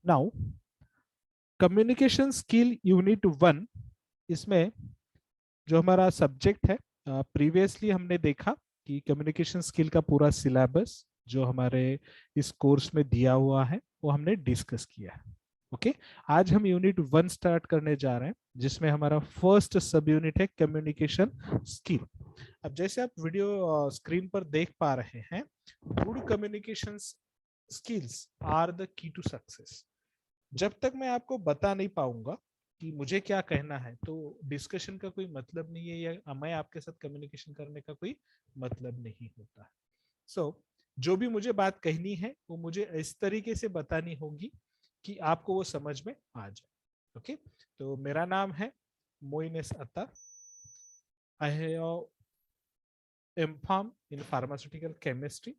Now communication skill unit 1, इसमें जो हमारा सब्जेक्ट है, प्रीवियसली हमने देखा कि कम्युनिकेशन स्किल का पूरा सिलेबस जो हमारे इस कोर्स में दिया हुआ है वो हमने डिस्कस किया है। ओके, आज हम यूनिट 1 स्टार्ट करने जा रहे हैं जिसमें हमारा फर्स्ट सब यूनिट है कम्युनिकेशन स्किल। अब जैसे आप वीडियो स्क्रीन पर देख पा रहे हैं, good communication skills are the key to success. जब तक मैं आपको बता नहीं पाऊंगा कि मुझे क्या कहना है तो डिस्कशन का कोई मतलब नहीं है, या मैं आपके साथ कम्युनिकेशन करने का कोई मतलब नहीं होता। सो जो भी मुझे बात कहनी है वो मुझे इस तरीके से बतानी होगी कि आपको वो समझ में आ जाए। ओके, तो मेरा नाम है मोइनेस अता। I have M Pharm in pharmaceutical chemistry,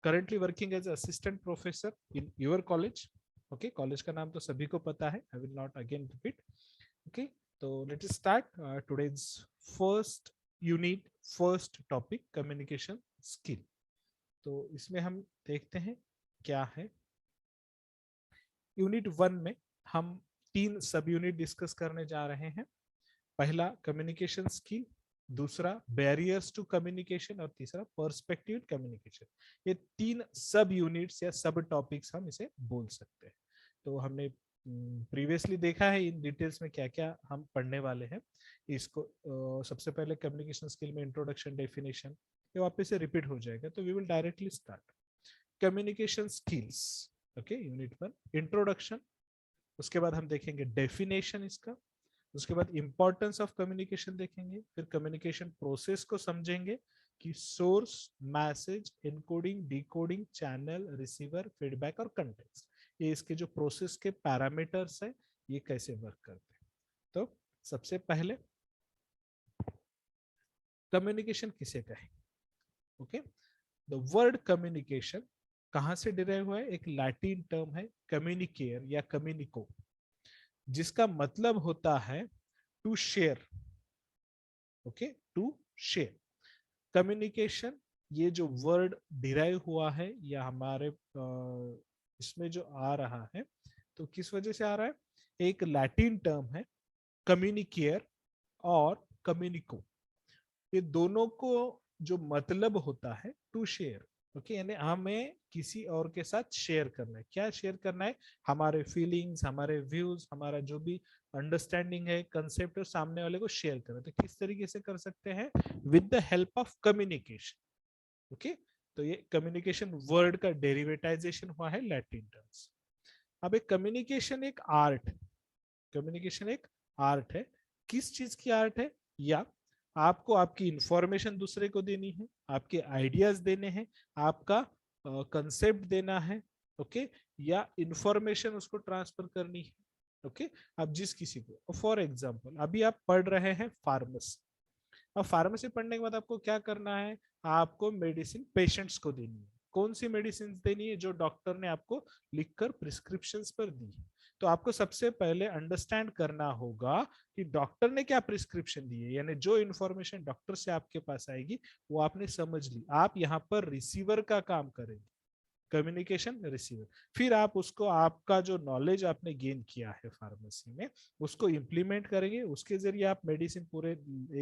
currently working as assistant professor in your college. Okay, college का नाम तो सभी को पता है, I will not again repeat. Okay, तो let us start today's first unit, first topic communication skill. तो इसमें हम देखते हैं क्या है। यूनिट 1 में हम 3 सब यूनिट डिस्कस करने जा रहे हैं। पहला कम्युनिकेशन स्किल, दूसरा बैरियर्स टू कम्युनिकेशन और तीसरा पर्सपेक्टिव कम्युनिकेशन। ये 3 सब यूनिट्स या सब टॉपिक्स हम इसे बोल सकते हैं। तो हमने प्रीवियसली देखा है इन डिटेल्स में क्या क्या हम पढ़ने वाले हैं। इसको सबसे पहले कम्युनिकेशन स्किल में इंट्रोडक्शन, डेफिनेशन, ये वापस से रिपीट हो जाएगा। तो we will directly start communication skills. Okay, unit 1 introduction, उसके बाद हम देखेंगे डेफिनेशन इसका, उसके बाद इंपॉर्टेंस ऑफ कम्युनिकेशन देखेंगे, फिर कम्युनिकेशन प्रोसेस को समझेंगे कि source, message, encoding, decoding, channel, receiver, feedback और कंटेक्स्ट, ये इसके जो प्रोसेस के पैरामीटर्स है ये कैसे वर्क करते हैं। तो सबसे पहले कम्युनिकेशन किसे कहें। ओके, द वर्ड कम्युनिकेशन कहां से डिराइव हुआ है? एक लैटिन टर्म है कम्युनिकेयर या कम्युनिको, जिसका मतलब होता है to share. Okay, to share. Communication, ये जो वर्ड डिराइव हुआ है या हमारे इसमें जो आ रहा है, तो किस वजह से आ रहा है? एक लैटिन टर्म है कम्युनिकेयर और कम्युनिको, ये दोनों को जो मतलब होता है टू शेयर। ओके, यानी हमें किसी और के साथ शेयर करना है। क्या शेयर करना है? हमारे फीलिंग्स, हमारे व्यूज, हमारा जो भी अंडरस्टैंडिंग है, कंसेप्ट है, सामने वाले को शेयर करना है। तो किस तरीके से कर सकते हैं? With the help of communication. Okay, तो ये कम्युनिकेशन वर्ड का डेरिवेटाइजेशन हुआ है लैटिन टर्म्स। अब एक कम्युनिकेशन एक आर्ट है। कम्युनिकेशन एक आर्ट है। किस चीज की आर्ट है? या आपको आपकी इंफॉर्मेशन दूसरे को देनी है, आपके आइडियाज देने हैं, आपका कंसेप्ट देना है। ओके, या इंफॉर्मेशन उसको ट्रांसफर करनी है। ओके, अब जिस किसी को, फॉर एग्जांपल अभी आप पढ़ रहे हैं फार्मेसी, अब फार्मेसी पढ़ने के बाद आपको क्या करना है? आपको मेडिसिन पेशेंट्स को देनी है। कौन सी मेडिसिन देनी है? जो डॉक्टर ने आपको लिखकर प्रिस्क्रिप्शन पर दी है। तो आपको सबसे पहले अंडरस्टैंड करना होगा कि डॉक्टर ने क्या प्रिस्क्रिप्शन दी है, यानी जो इंफॉर्मेशन डॉक्टर से आपके पास आएगी वो आपने समझ ली। आप यहाँ पर रिसीवर का काम करेंगे, कम्युनिकेशन रिसीवर। फिर आप उसको, आपका जो नॉलेज आपने गेन किया है फार्मेसी में, उसको इम्प्लीमेंट करेंगे, उसके जरिए आप मेडिसिन पूरे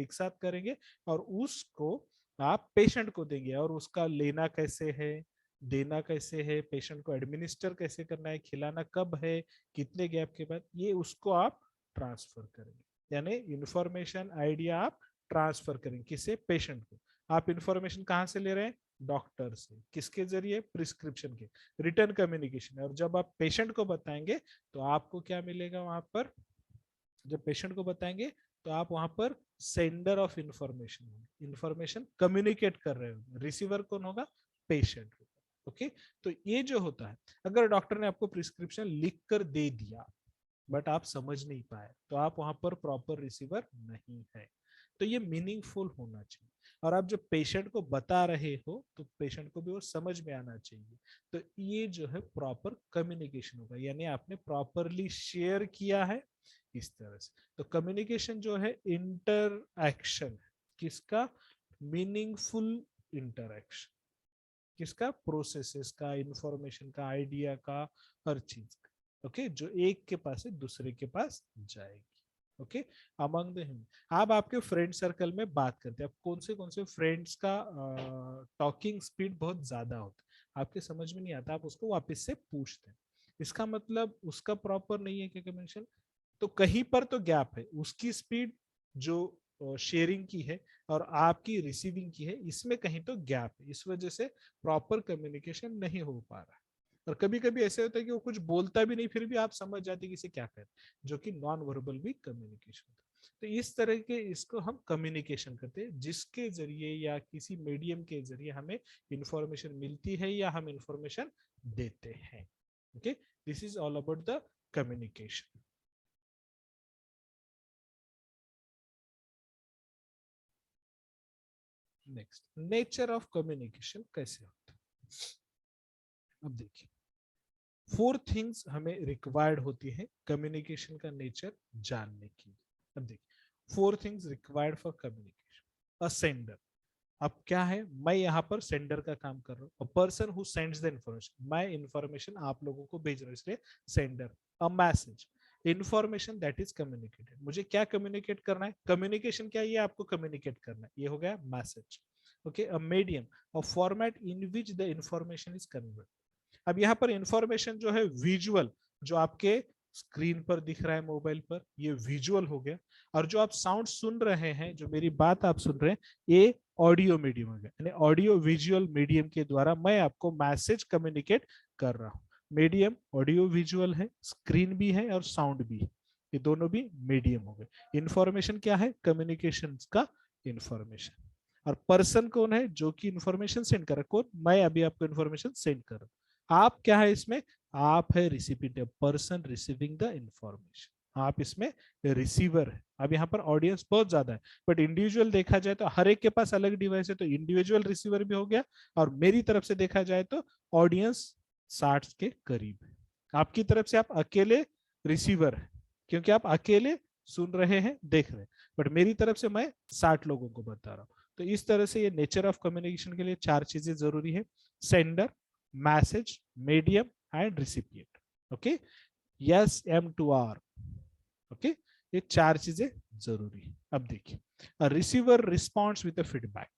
एक साथ करेंगे और उसको आप पेशेंट को देंगे। और उसका लेना कैसे है, देना कैसे है, पेशेंट को एडमिनिस्टर कैसे करना है, खिलाना कब है, कितने गैप के बाद, ये उसको आप ट्रांसफर करेंगे। यानी इंफॉर्मेशन, आइडिया आप ट्रांसफर करेंगे किसे? पेशेंट को। आप इंफॉर्मेशन कहाँ से ले रहे हैं? डॉक्टर से। किसके जरिए? प्रिस्क्रिप्शन के, रिटर्न कम्युनिकेशन। और जब आप पेशेंट को बताएंगे तो आपको क्या मिलेगा वहां पर? जब पेशेंट को बताएंगे तो आप वहां पर sender of information, information communicate कर रहे हो। रिसीवर कौन होगा? पेशेंट। ओके, तो ये जो होता है, अगर डॉक्टर ने आपको प्रिस्क्रिप्शन लिख कर दे दिया बट आप समझ नहीं पाए, तो आप वहां पर प्रॉपर रिसीवर नहीं है। तो ये मीनिंगफुल होना चाहिए। और आप जब पेशेंट को बता रहे हो तो पेशेंट को भी वो समझ में आना चाहिए। तो ये जो है प्रॉपर कम्युनिकेशन होगा, यानी आपने प्रॉपरली शेयर किया है इस तरह से। तो कम्युनिकेशन जो है इंटर एक्शन है, किसका? Meaningful interaction. किसका, प्रोसेसेस का, इंफॉर्मेशन का, आइडिया का, हर चीज का। ओके, जो एक के पास है दूसरे के पास जाएगी। ओके, अमंग द आप आपके फ्रेंड सर्कल में बात करते हैं, आप कौन से फ्रेंड्स का टॉकिंग स्पीड बहुत ज्यादा होता है, आपके समझ में नहीं आता, आप उसको वापस से पूछते हैं, इसका मतलब उसका प्रॉपर नहीं है क्या कम्युनिकेशन, तो कहीं पर तो गैप है, उसकी स्पीड जो शेयरिंग की है और आपकी रिसीविंग की है, इसमें कहीं तो गैप है, इस वजह से प्रॉपर कम्युनिकेशन नहीं हो पा रहा है। और कभी कभी ऐसे होता है कि वो कुछ बोलता भी नहीं, फिर भी आप समझ जाते कि इसे क्या कह रहे हैं, जो कि नॉन वर्बल भी कम्युनिकेशन होता है। तो इस तरह के इसको हम कम्युनिकेशन करते हैं, जिसके जरिए या किसी मीडियम के जरिए हमें इंफॉर्मेशन मिलती है या हम इंफॉर्मेशन देते हैं। Okay, this is all about the communication. Next, nature of communication कैसे होता है। अब देखिए, 4 थिंग्स हमें रिक्वायर्ड होती है कम्युनिकेशन का नेचर जानने की। अब देखिए, 4 things required for communication. A sender, अब क्या है, मैं यहाँ पर सेंडर का काम कर रहा हूँ, a person who sends the information, मैं इंफॉर्मेशन आप लोगों को भेज रहा हूँ, इसलिए sender. A message, information that is communicated, मुझे क्या कम्युनिकेट करना है, कम्युनिकेशन क्या है, ये आपको कम्युनिकेट करना है, ये हो गया message. Okay, a medium, a format in which the information is convert. अब यहाँ पर इंफॉर्मेशन जो है विजुअल, जो आपके स्क्रीन पर दिख रहा है मोबाइल पर, ये विजुअल हो गया, और जो आप साउंड सुन रहे हैं, जो मेरी बात आप सुन रहे हैं, ये ऑडियो मीडियम हो गया, यानी ऑडियो विजुअल मीडियम के द्वारा मैं आपको मैसेज कम्युनिकेट कर रहा हूँ। मीडियम ऑडियो विजुअल है, स्क्रीन भी है और साउंड भी है, ये दोनों भी मीडियम हो गए। इंफॉर्मेशन क्या है, कम्युनिकेशन का इंफॉर्मेशन। और पर्सन कौन है, जो कि इंफॉर्मेशन सेंड कर रहा है, कौन, मैं अभी आपको इंफॉर्मेशन सेंड कर रहा हूँ। आप क्या है इसमें, आप है recipient, person receiving the information, आप इसमें रिसीवर है। अब यहाँ पर ऑडियंस बहुत ज्यादा है, बट इंडिविजुअल देखा जाए तो हर एक के पास अलग डिवाइस है, तो इंडिविजुअल रिसीवर भी हो गया, और मेरी तरफ से देखा जाए तो ऑडियंस 60 के करीब है। आपकी तरफ से आप अकेले रिसीवर है, क्योंकि आप अकेले सुन रहे हैं, देख रहे हैं, बट मेरी तरफ से मैं 60 लोगों को बता रहा हूँ। तो इस तरह से ये नेचर ऑफ कम्युनिकेशन के लिए 4 चीजें जरूरी है, sender, message, medium and recipient. Okay, yes, M to R. Okay, ये 4 चीजें जरूरी है। अब देखिए, रिसीवर रिस्पॉन्ड्स विद फीडबैक,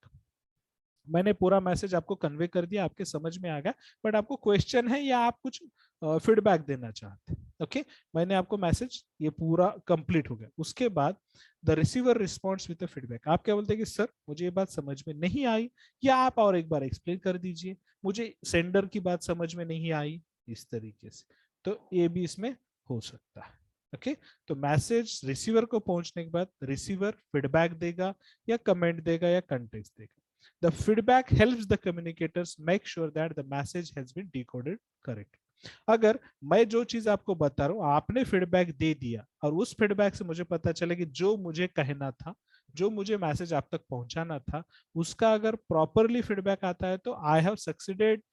मैंने पूरा मैसेज आपको कन्वे कर दिया, आपके समझ में आ गया, बट आपको क्वेश्चन है या आप कुछ फीडबैक देना चाहते हैं। ओके, मैंने आपको मैसेज ये पूरा कंप्लीट हो गया, उसके बाद the receiver responds with feedback, आप क्या बोलते हैं कि सर मुझे ये बात समझ में नहीं आई, या आप और एक बार एक्सप्लेन कर दीजिए, मुझे सेंडर की बात समझ में नहीं आई, इस तरीके से। तो ये भी इसमें हो सकता है। ओके, तो मैसेज रिसीवर को पहुंचने के बाद रिसीवर फीडबैक देगा, या कमेंट देगा, या कंटेक्स्ट देगा। The feedback helps the communicators make sure that the message has been decoded correctly. अगर मैं जो चीज आपको बता रहा हूँ, आपने फीडबैक दे दिया, और उस फीडबैक से मुझे पता चला कि जो मुझे कहना था, जो मुझे मैसेज आप तक पहुंचाना था, उसका अगर प्रॉपरली फीडबैक आता है, तो I have succeeded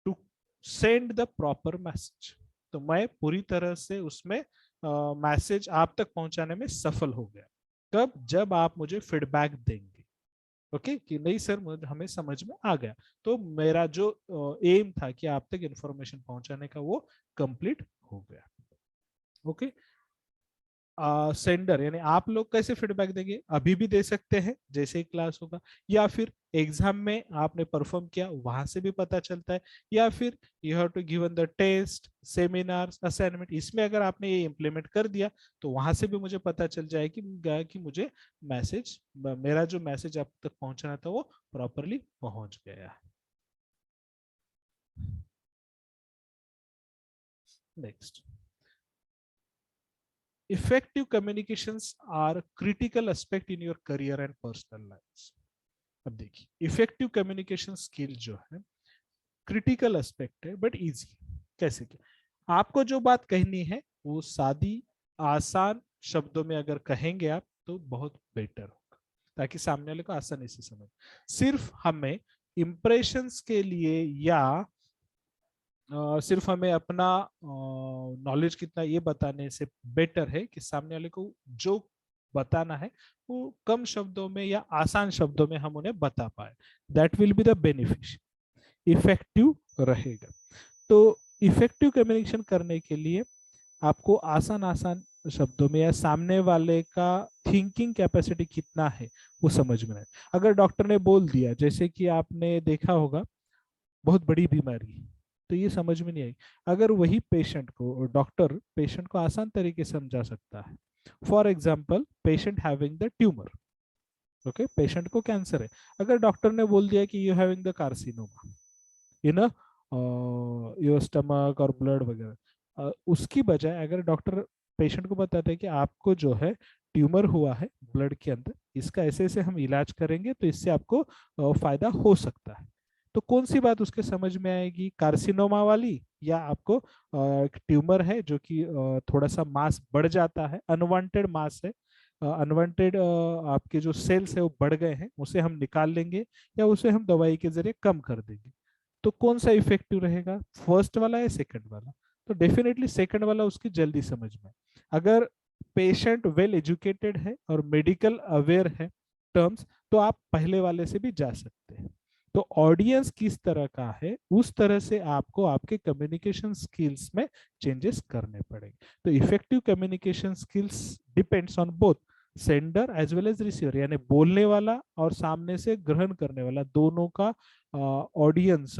to send the proper message, तो मैं पूरी तरह से उसमें मैसेज आप तक पहुंचाने में सफल हो गया। कब, जब आप मुझे फीडबैक देंगे। ओके, कि नहीं सर हमें समझ में आ गया, तो मेरा जो एम था कि आप तक इंफॉर्मेशन पहुंचाने का, वो कंप्लीट हो गया। ओके, सेंडर यानी आप लोग कैसे फीडबैक देंगे, अभी भी दे सकते हैं जैसे ही क्लास होगा, या फिर एग्जाम में आपने परफॉर्म किया वहां से भी पता चलता है, या फिर you have to given the test, seminars, assignment, इसमें अगर आपने ये इम्प्लीमेंट कर दिया, तो वहां से भी मुझे पता चल जाए कि मुझे मैसेज, मेरा जो मैसेज आप तक पहुंचना था वो प्रॉपरली पहुंच गया है। Next, effective communications are critical aspect in your career and personal lives। अब देखिए, इफेक्टिव कम्युनिकेशन स्किल जो है क्रिटिकल एस्पेक्ट है, बट इजी। कैसे कि आपको जो बात कहनी है वो सादी, आसान शब्दों में अगर कहेंगे आप, तो बहुत बेटर होगा, ताकि सामने वाले को आसानी से समझ। सिर्फ हमें इंप्रेशंस के लिए, या सिर्फ हमें अपना नॉलेज कितना ये बताने से बेटर है कि सामने वाले को जो बताना है वो कम शब्दों में या आसान शब्दों में हम उन्हें बता पाए, that will be the beneficial. Effective रहेगा। तो इफेक्टिव कम्युनिकेशन करने के लिए आपको आसान आसान शब्दों में या सामने वाले का थिंकिंग कैपेसिटी कितना है वो समझ में आए। अगर डॉक्टर ने बोल दिया, जैसे कि आपने देखा होगा बहुत बड़ी बीमारी है, तो ये समझ में नहीं आई। अगर वही पेशेंट को, डॉक्टर पेशेंट को आसान तरीके से समझा सकता है। For example, patient having the tumour, okay, patient को कैंसर है। अगर डॉक्टर ने बोल दिया कि you having the carcinoma in your stomach और ब्लड वगैरह, उसकी बजाय अगर डॉक्टर पेशेंट को बताता है कि आपको जो है ट्यूमर हुआ है ब्लड के अंदर, इसका ऐसे ऐसे हम इलाज करेंगे तो इससे आपको फायदा हो सकता है, तो कौन सी बात उसके समझ में आएगी, कार्सिनोमा वाली, या आपको एक ट्यूमर है जो कि थोड़ा सा मास बढ़ जाता है, अनवांटेड मास है, अनवांटेड आपके जो सेल्स है वो बढ़ गए हैं, उसे हम निकाल लेंगे या उसे हम दवाई के जरिए कम कर देंगे। तो कौन सा इफेक्टिव रहेगा, फर्स्ट वाला या सेकंड वाला? तो डेफिनेटली सेकंड वाला उसकी जल्दी समझ में। अगर पेशेंट वेल एजुकेटेड है और मेडिकल अवेयर है टर्म्स, तो आप पहले वाले से भी जा सकते हैं। तो ऑडियंस किस तरह का है उस तरह से आपको आपके कम्युनिकेशन स्किल्स में चेंजेस करने पड़ेंगे। तो effective communication skills depends on both sender as well as receiver, यानी बोलने वाला और सामने से ग्रहण करने वाला दोनों का ऑडियंस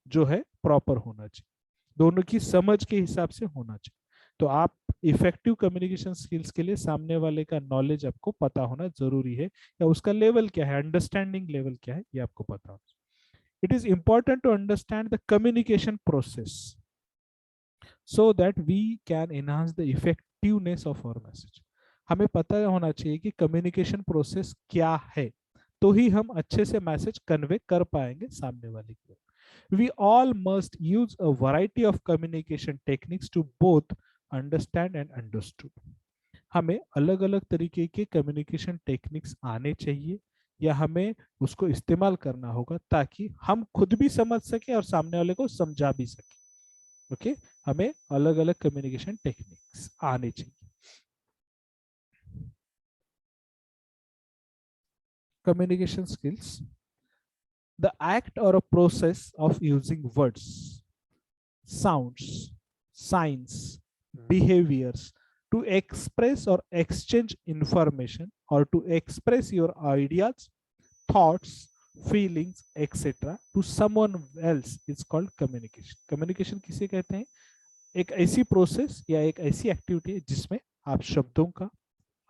जो है प्रॉपर होना चाहिए, दोनों की समझ के हिसाब से होना चाहिए। तो आप इफेक्टिव कम्युनिकेशन स्किल्स के लिए सामने वाले का नॉलेज आपको पता होना जरूरी है, या उसका लेवल क्या है, अंडरस्टैंडिंग लेवल क्या है, ये आपको पता होना। It is important to understand the communication process so that we can enhance the effectiveness of our message. हमें पता होना चाहिए कि कम्युनिकेशन प्रोसेस क्या है, तो ही हम अच्छे से मैसेज कन्वे कर पाएंगे सामने वाले को। We all must use a variety of communication techniques to both understand and understood. हमें अलग अलग तरीके के कम्युनिकेशन टेक्निक्स आने चाहिए, या हमें उसको इस्तेमाल करना होगा ताकि हम खुद भी समझ सके और सामने वाले को समझा भी सके। ओके, हमें अलग अलग कम्युनिकेशन टेक्निक्स आने चाहिए। Communication skills, the act or a process of using words, sounds, signs, behaviors to express or exchange information or to express your ideas, thoughts, feelings, etc. to someone else is called communication. Communication किसे कहते हैं? एक ऐसी process या एक ऐसी activity है जिसमें आप शब्दों का,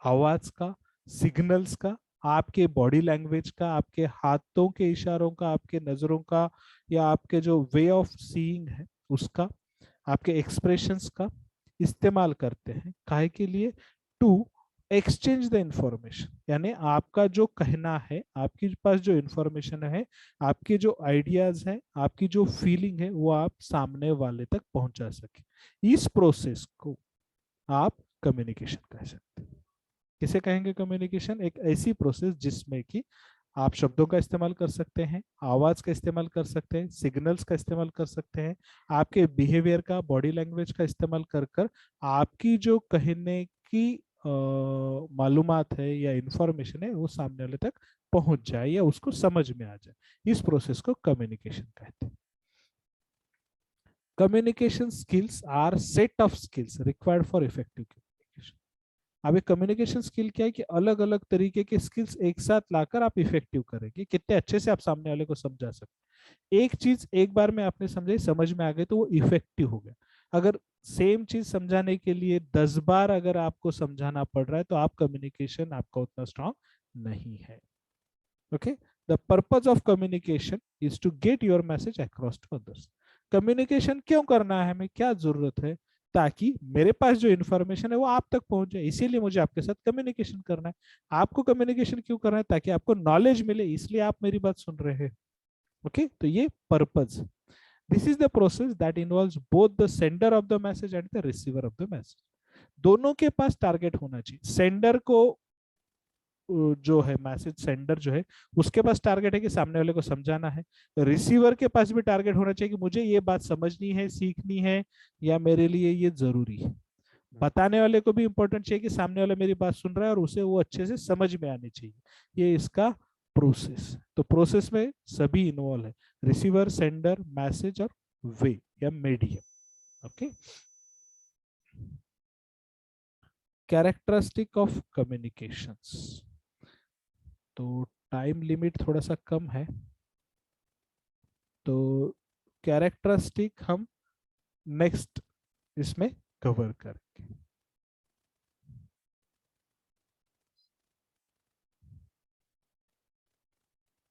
आवाज का, सिग्नल्स का, आपके बॉडी लैंग्वेज का, आपके हाथों के इशारों का, आपके नजरों का, या आपके जो वे ऑफ सीइंग है उसका, आपके एक्सप्रेशंस का इस्तेमाल करते हैं। काहे के लिए? टू एक्सचेंज द इंफॉर्मेशन, यानी आपका जो कहना है, आपके पास जो इंफॉर्मेशन है, आपके जो आइडियाज है, आपकी जो फीलिंग है, वो आप सामने वाले तक पहुंचा सके। इस प्रोसेस को आप कम्युनिकेशन कह सकते हैं। किसे कहेंगे कम्युनिकेशन? एक ऐसी प्रोसेस जिसमें कि आप शब्दों का इस्तेमाल कर सकते हैं, आवाज का इस्तेमाल कर सकते हैं, सिग्नल्स का इस्तेमाल कर सकते हैं, आपके बिहेवियर का, बॉडी लैंग्वेज का इस्तेमाल कर कर आपकी जो कहने की मालूमात है या इंफॉर्मेशन है वो सामने वाले तक पहुंच जाए या उसको समझ में आ जाए। इस प्रोसेस को कम्युनिकेशन कहते हैं। Communication skills are set of skills required for effective communication. अब एक कम्युनिकेशन स्किल क्या है कि अलग अलग तरीके के स्किल्स एक साथ लाकर आप इफेक्टिव करेंगे, कितने अच्छे से आप सामने वाले को समझा सकते। एक चीज एक बार में आपने समझी, समझ में आ गई, तो वो इफेक्टिव हो गया। अगर सेम चीज समझाने के लिए 10 बार अगर आपको समझाना पड़ रहा है तो आप कम्युनिकेशन आपका उतना स्ट्रांग नहीं है। Okay, the purpose of communication is to get your message across to others. Communication क्यों करना है, हमें क्या जरूरत है? ताकि मेरे पास जो इन्फॉर्मेशन है वो आप तक पहुंच जाए, इसीलिए मुझे आपके साथ कम्युनिकेशन करना है। आपको कम्युनिकेशन क्यों करना है? ताकि आपको नॉलेज मिले, इसलिए आप मेरी बात सुन रहे हैं। ओके, तो ये purpose. This is the process that involves both the sender of the message and the receiver of the message. दोनों के पास टारगेट होना चाहिए। सेंडर को जो है, मैसेज सेंडर जो है, उसके पास टारगेट है कि सामने वाले को समझाना है। रिसीवर के पास भी टारगेट होना चाहिए कि मुझे ये बात समझनी है, सीखनी है, या मेरे लिए ये जरूरी है। बताने वाले को भी इंपॉर्टेंट चाहिए कि सामने वाला मेरी बात सुन रहा है और उसे वो अच्छे से समझ में आनी चाहिए। ये इसका प्रोसेस। तो प्रोसेस में सभी इन्वॉल्व है, रिसीवर, सेंडर, मैसेज और वे या medium. Okay, characteristic of communications. तो टाइम लिमिट थोड़ा सा कम है, तो कैरेक्टरिस्टिक हम नेक्स्ट इसमें कवर करें।